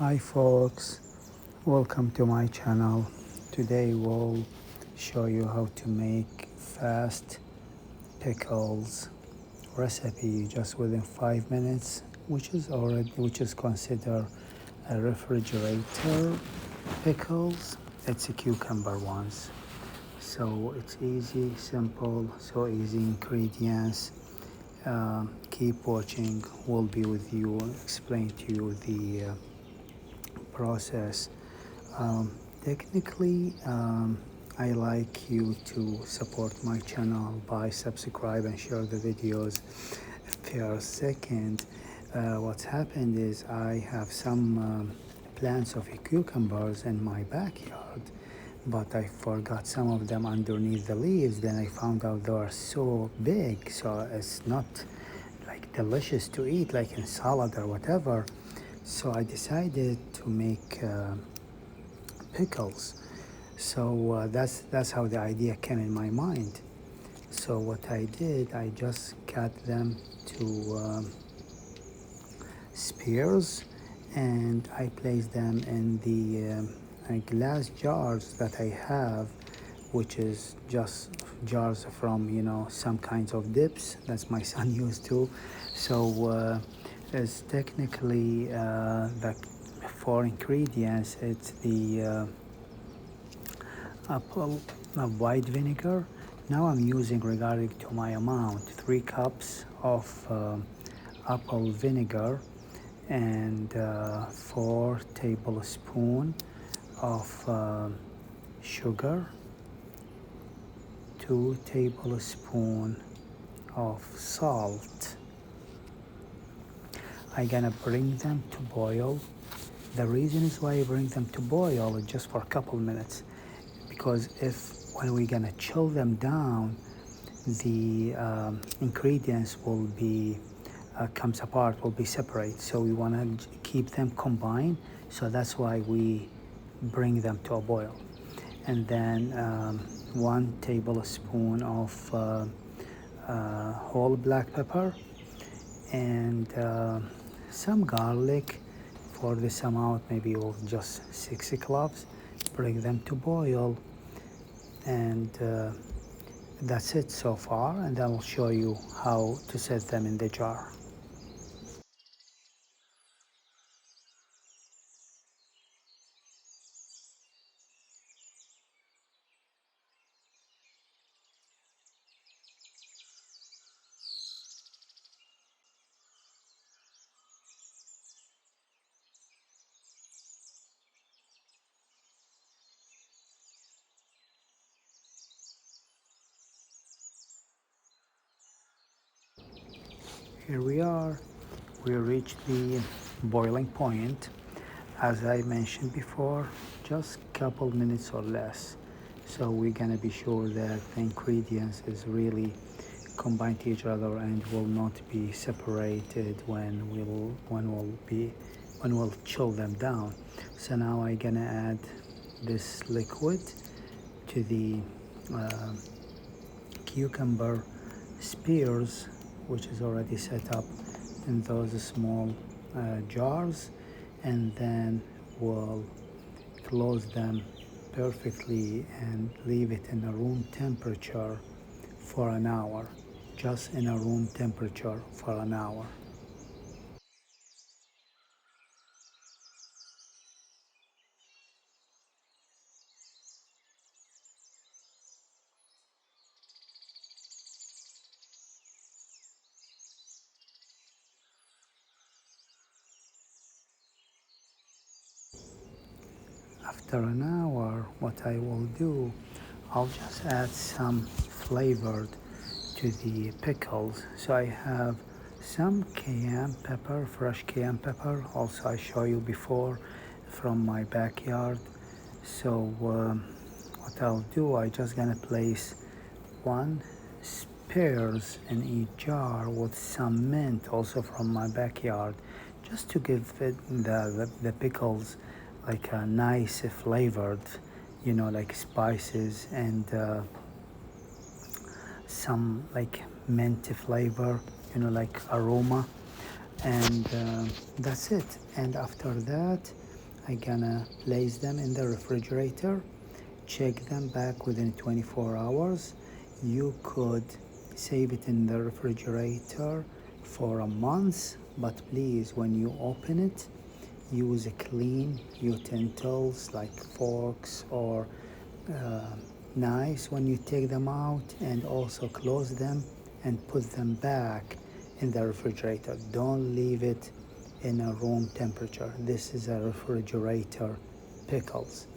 Hi folks, welcome to my channel. Today we'll show you how to make fast pickles recipe just within 5 minutes, which is considered a refrigerator pickles. It's a cucumber ones. So it's easy, simple, so easy ingredients. Keep watching, we'll be with you, explain to you the process. Technically, I like you to support my channel by subscribe and share the videos. Per second, what's happened is I have some plants of cucumbers in my backyard, but I forgot some of them underneath the leaves. Then I found out they are so big, so it's not like delicious to eat like in salad or whatever. So I decided to make pickles. So that's how the idea came in my mind. So what I did, I just cut them to spears, and I placed them in the glass jars that I have, which is just jars from some kinds of dips that's my son used to. So it's technically the four ingredients. It's the apple white vinegar. Now I'm using, regarding to my amount, 3 cups of apple vinegar and 4 tablespoons of sugar, 2 tablespoons of salt. I'm gonna bring them to boil. The reason is why I bring them to boil is just for a couple minutes, because if when we're gonna chill them down, the ingredients will be comes apart, will be separate. So we want to keep them combined. So that's why we bring them to a boil. And then 1 tablespoon of whole black pepper and some garlic. For this amount, maybe of just 6 cloves. Bring them to boil, and that's it so far. And then I'll show you how to set them in the jar. Here we are. We reached the boiling point. As I mentioned before, just couple minutes or less. So we're gonna be sure that the ingredients is really combined to each other and will not be separated when we'll chill them down. So now I'm gonna add this liquid to the uh, cucumber spears, which is already set up in those small jars, and then we'll close them perfectly and leave it in a room temperature for an hour, just in a room temperature for an hour. After an hour, what I will do, I'll just add some flavored to the pickles. So I have some cayenne pepper, fresh cayenne pepper, also I show you before from my backyard. So what I'll do, I just gonna place 1 spears in each jar with some mint, also from my backyard, just to give it the pickles like a nice flavored, like spices and some like mint flavor, like aroma. And that's it. And after that, I'm gonna place them in the refrigerator, check them back within 24 hours. You could save it in the refrigerator for a month, but please, when you open it, use a clean utensils like forks or knives when you take them out, and also close them and put them back in the refrigerator. Don't leave it in a room temperature. This is a refrigerator pickles.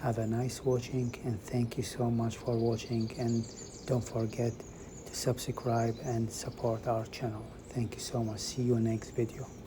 Have a nice watching, and thank you so much for watching, and don't forget to subscribe and support our channel. Thank you so much. See you next video.